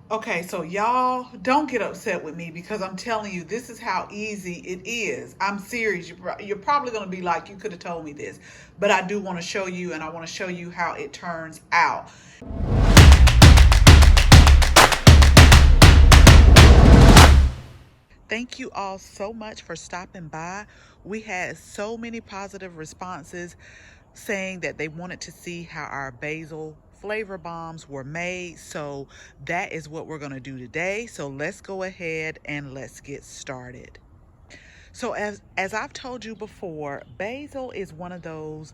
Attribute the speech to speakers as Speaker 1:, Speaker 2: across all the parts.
Speaker 1: Okay, so y'all don't get upset with me because I'm telling you, this is how easy it is. I'm serious. You're probably going to be like, you could have told me this. But I do want to show you, and I want to show you how it turns out. Thank you all so much for stopping by. We had so many positive responses saying that they wanted to see how our basil flavor bombs were made. So that is what we're going to do today. So let's go ahead and let's get started. So as I've told you before, basil is one of those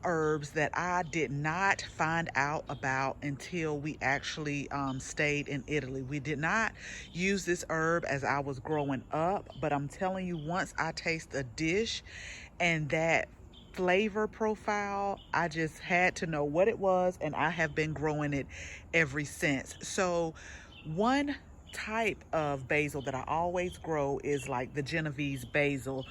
Speaker 1: herbs that I did not find out about until we actually stayed in Italy. We did not use this herb as I was growing up, but I'm telling you, once I taste a dish and that flavor profile, I just had to know what it was, and I have been growing it ever since. So one type of basil that I always grow is like the Genovese basil.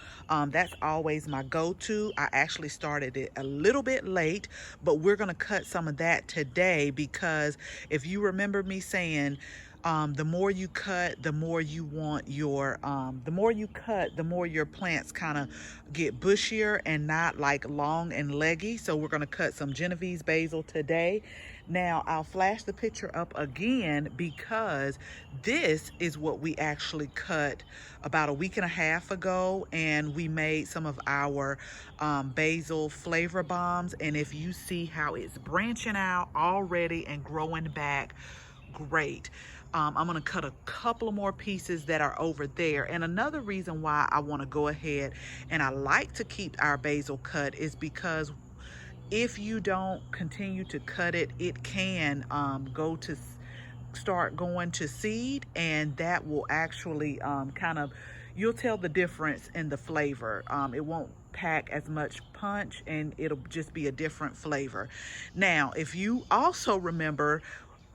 Speaker 1: That's always my go-to. I actually started it a little bit late, but we're gonna cut some of that today because if you remember me saying the more you cut, the more you want your, the more you cut, the more your plants kind of get bushier and not like long and leggy. So we're going to cut some Genovese basil today. Now I'll flash the picture up again because this is what we actually cut about a week and a half ago, and we made some of our basil flavor bombs. And if you see how it's branching out already and growing back, great. I'm going to cut a couple of more pieces that are over there. And another reason why I want to go ahead and I like to keep our basil cut is because if you don't continue to cut it, it can go to start going to seed, and that will actually kind of, you'll tell the difference in the flavor. It won't pack as much punch and it'll just be a different flavor. Now, if you also remember,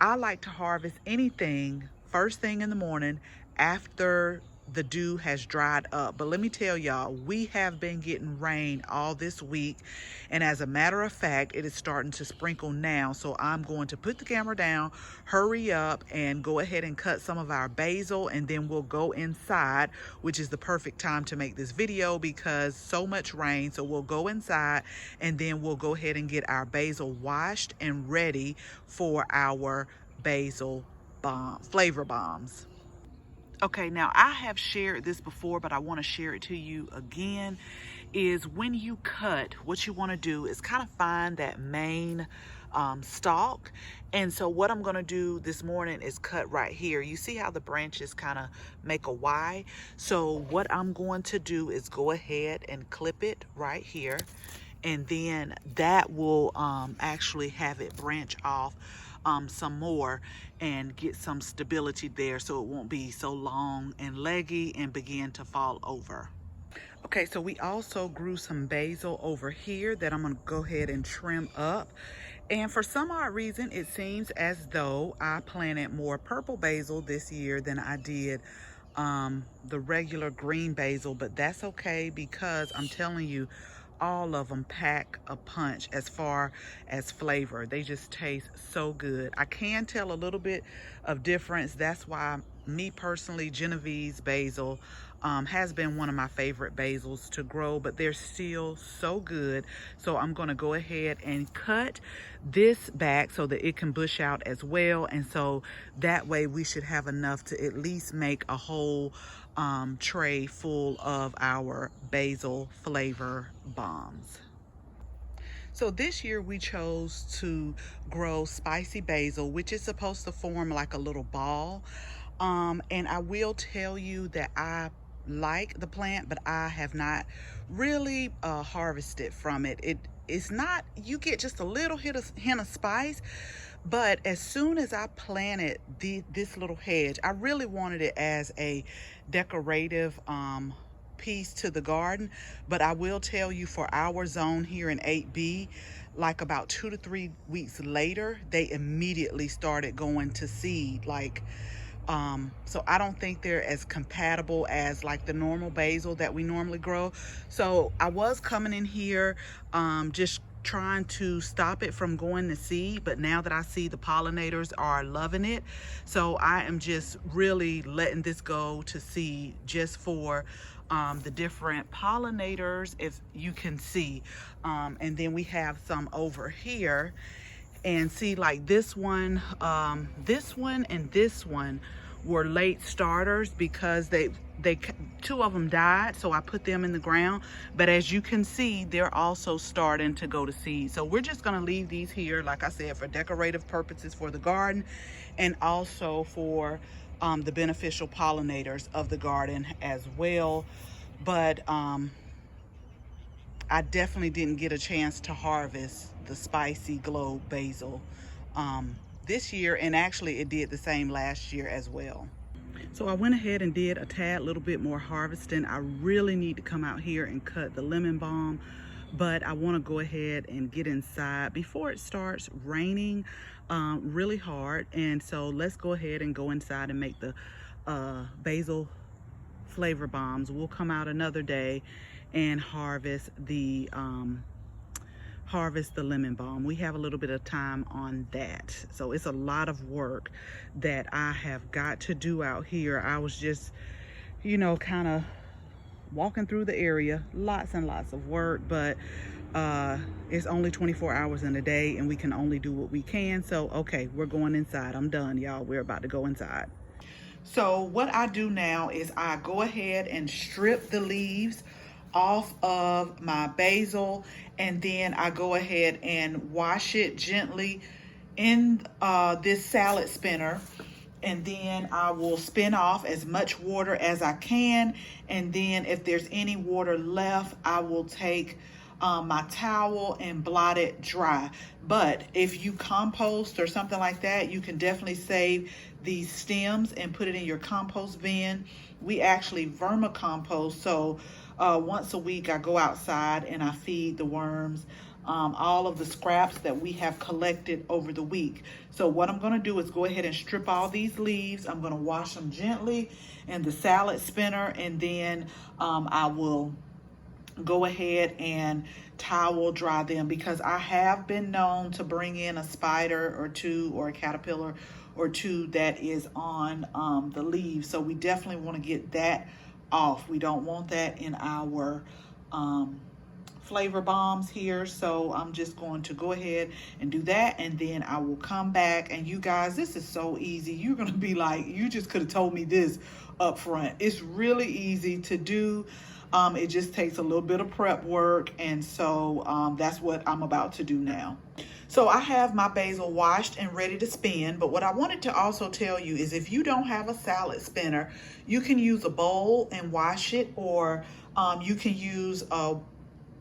Speaker 1: I like to harvest anything first thing in the morning after the dew has dried up. But let me tell y'all, we have been getting rain all this week, and as a matter of fact, it is starting to sprinkle now. So I'm going to put the camera down, hurry up, and go ahead and cut some of our basil, and then we'll go inside, which is the perfect time to make this video because so much rain. So we'll go inside and then we'll go ahead and get our basil washed and ready for our basil flavor bombs. Okay, now I have shared this before, but I want to share it to you again. Is when you cut, what you want to do is kind of find that main stalk. And so what I'm going to do this morning is cut right here. You see how the branches kind of make a Y? So what I'm going to do is go ahead and clip it right here. And then that will actually have it branch off some more and get some stability there so it won't be so long and leggy and begin to fall over. Okay, so we also grew some basil over here that I'm gonna go ahead and trim up. And for some odd reason, it seems as though I planted more purple basil this year than I did the regular green basil, but that's okay because I'm telling you, all of them pack a punch as far as flavor. They just taste so good. I can tell a little bit of difference. That's why me personally, Genovese basil has been one of my favorite basils to grow, but they're still so good. So I'm going to go ahead and cut this back so that it can bush out as well. And so that way we should have enough to at least make a whole tray full of our basil flavor bombs. So this year we chose to grow spicy basil, which is supposed to form like a little ball. And I will tell you that I like the plant, but I have not really harvested from it. It's not, you get just a little hint of spice, but as soon as I planted this little hedge, I really wanted it as a decorative piece to the garden. But I will tell you, for our zone here in 8B, like about 2 to 3 weeks later, they immediately started going to seed. Like so I don't think they're as compatible as like the normal basil that we normally grow. So I was coming in here just trying to stop it from going to seed, but now that I see the pollinators are loving it, so I am just really letting this go to seed just for the different pollinators, if you can see. And then we have some over here, and see, like this one and this one were late starters because they two of them died, so I put them in the ground. But as you can see, they're also starting to go to seed. So we're just gonna leave these here, like I said, for decorative purposes for the garden, and also for the beneficial pollinators of the garden as well. But I definitely didn't get a chance to harvest the Spicy Glow basil this year, and actually it did the same last year as well. So I went ahead and did a tad little bit more harvesting. I really need to come out here and cut the lemon balm, but I want to go ahead and get inside before it starts raining really hard. And so let's go ahead and go inside and make the basil flavor bombs. We'll come out another day and harvest the lemon balm. We have a little bit of time on that, so it's a lot of work that I have got to do out here. I was just, you know, kind of walking through the area, lots and lots of work, but it's only 24 hours in a day and we can only do what we can. So okay, we're going inside. I'm done, y'all. We're about to go inside. So what I do now is I go ahead and strip the leaves off of my basil, and then I go ahead and wash it gently in this salad spinner, and then I will spin off as much water as I can, and then if there's any water left, I will take my towel and blot it dry. But if you compost or something like that, you can definitely save these stems and put it in your compost bin. We actually vermicompost, so once a week I go outside and I feed the worms all of the scraps that we have collected over the week. So what I'm going to do is go ahead and strip all these leaves. I'm going to wash them gently in the salad spinner, and then I will go ahead and towel dry them, because I have been known to bring in a spider or two or a caterpillar or two that is on the leaves. So we definitely want to get that off. We don't want that in our flavor bombs here. So I'm just going to go ahead and do that, and then I will come back. And you guys, this is so easy. You're gonna be like, you just could have told me this up front. It's really easy to do. It just takes a little bit of prep work, and so that's what I'm about to do now. So I have my basil washed and ready to spin, but what I wanted to also tell you is if you don't have a salad spinner, you can use a bowl and wash it, or you can use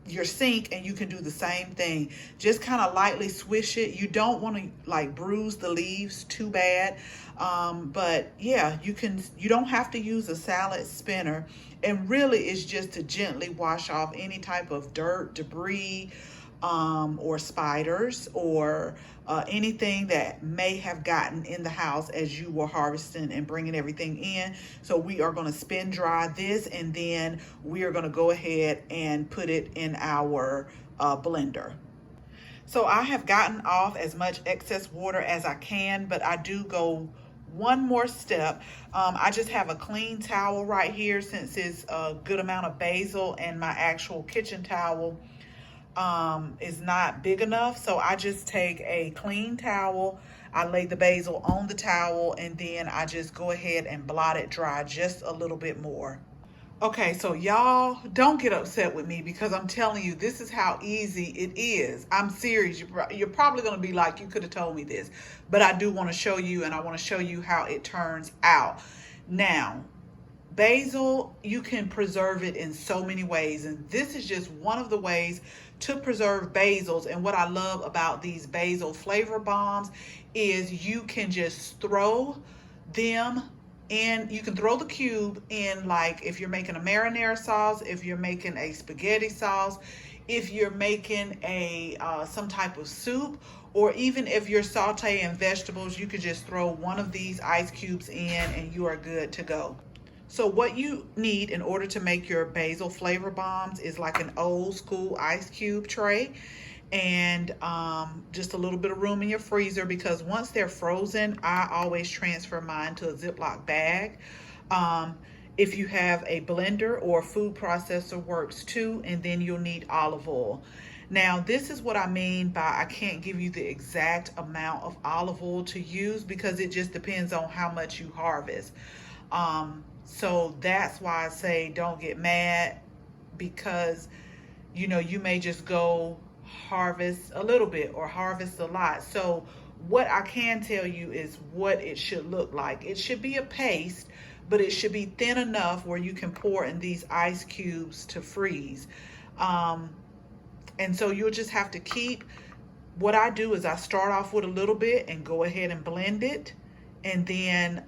Speaker 1: your sink and you can do the same thing. Just kind of lightly swish it. You don't want to like bruise the leaves too bad, but yeah, you don't have to use a salad spinner, and really it's just to gently wash off any type of dirt, debris, or spiders, or anything that may have gotten in the house as you were harvesting and bringing everything in. So we are going to spin dry this, and then we are going to go ahead and put it in our blender. So I have gotten off as much excess water as I can, but I do go one more step. I just have a clean towel right here, since it's a good amount of basil and my actual kitchen towel is not big enough. So I just take a clean towel, I lay the basil on the towel, and then I just go ahead and blot it dry just a little bit more. Okay, so y'all don't get upset with me, because I'm telling you, this is how easy it is. I'm serious. You're probably going to be like, you could have told me this, but I do want to show you, and I want to show you how it turns out. Now, basil, you can preserve it in so many ways, and this is just one of the ways to preserve basils. And what I love about these basil flavor bombs is you can just throw them in. You can throw the cube in, like if you're making a marinara sauce, if you're making a spaghetti sauce, if you're making a some type of soup, or even if you're sauteing vegetables, you could just throw one of these ice cubes in and you are good to go. So what you need in order to make your basil flavor bombs is like an old school ice cube tray. and just a little bit of room in your freezer, because once they're frozen, I always transfer mine to a Ziploc bag. If you have a blender or a food processor, works too, and then you'll need olive oil. Now, this is what I mean by I can't give you the exact amount of olive oil to use, because it just depends on how much you harvest. So that's why I say don't get mad, because you may just go harvest a little bit or harvest a lot. So what I can tell you is what it should look like. It should be a paste, but it should be thin enough where you can pour in these ice cubes to freeze. And so you'll just have to keep, what I do is I start off with a little bit and go ahead and blend it, and then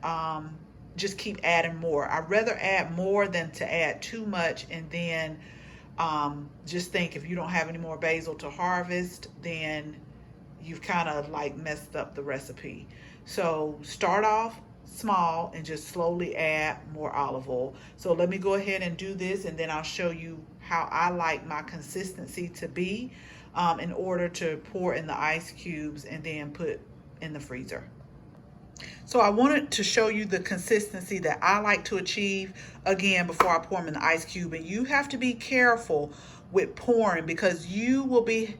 Speaker 1: just keep adding more. I'd rather add more than to add too much, and then just think if you don't have any more basil to harvest, then you've kind of like messed up the recipe. So start off small and just slowly add more olive oil. So let me go ahead and do this, and then I'll show you how I like my consistency to be in order to pour in the ice cubes and then put in the freezer. So I wanted to show you the consistency that I like to achieve, again, before I pour them in the ice cube. And you have to be careful with pouring, because you will be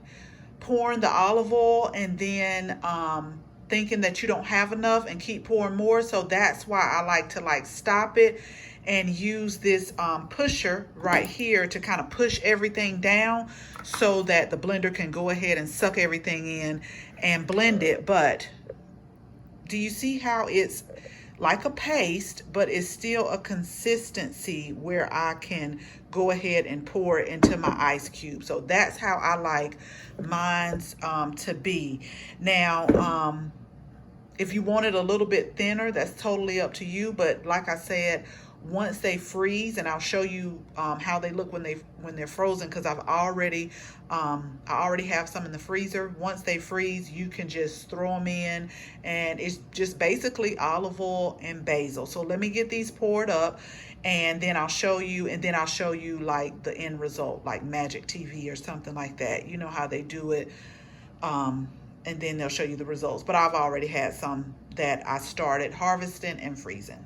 Speaker 1: pouring the olive oil and then thinking that you don't have enough and keep pouring more. So that's why I like to stop it and use this pusher right here to kind of push everything down, so that the blender can go ahead and suck everything in and blend it. But do you see how it's like a paste, but it's still a consistency where I can go ahead and pour it into my ice cube? So that's how I like mine's to be. Now, if you want it a little bit thinner, that's totally up to you. But like I said, once they freeze, and I'll show you how they look when they're frozen, because I already have some in the freezer. Once they freeze, you can just throw them in, and it's just basically olive oil and basil. So let me get these poured up, and then I'll show you, like the end result, like Magic TV or something like that. You know how they do it. And then they'll show you the results. But I've already had some that I started harvesting and freezing.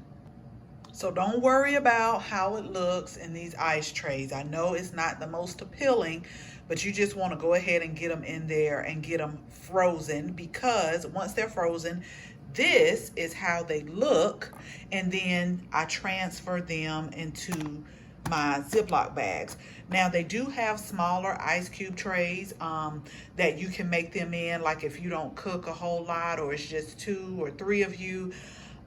Speaker 1: So don't worry about how it looks in these ice trays. I know it's not the most appealing, but you just want to go ahead and get them in there and get them frozen, because once they're frozen, this is how they look. And then I transfer them into my Ziploc bags. Now they do have smaller ice cube trays that you can make them in, like if you don't cook a whole lot or it's just 2 or 3 of you.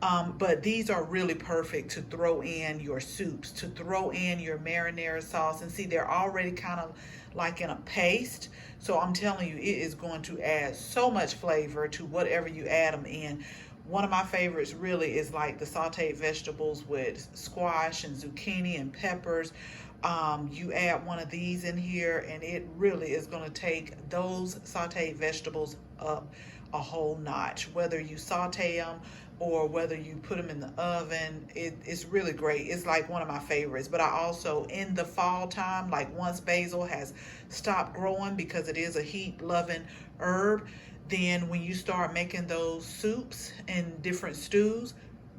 Speaker 1: But these are really perfect to throw in your soups, to throw in your marinara sauce. And see, they're already kind of like in a paste. So I'm telling you, it is going to add so much flavor to whatever you add them in. One of my favorites really is like the sauteed vegetables with squash and zucchini and peppers. You add one of these in here, and it really is going to take those sauteed vegetables up a whole notch. Whether you saute them or whether you put them in the oven, it's really great. It's like one of my favorites. But I also, in the fall time, like once basil has stopped growing, because it is a heat-loving herb, then when you start making those soups and different stews,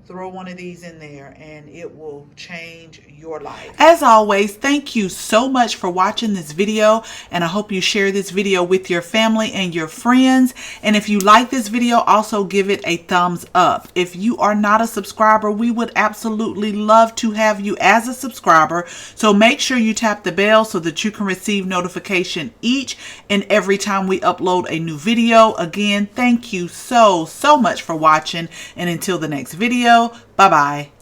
Speaker 1: throw one of these in there and it will change your life. As always, thank you so much for watching this video, and I hope you share this video with your family and your friends. And if you like this video, also give it a thumbs up. If you are not a subscriber, we would absolutely love to have you as a subscriber. So make sure you tap the bell so that you can receive notification each and every time we upload a new video. Again, thank you so much for watching, and until the next video, bye-bye.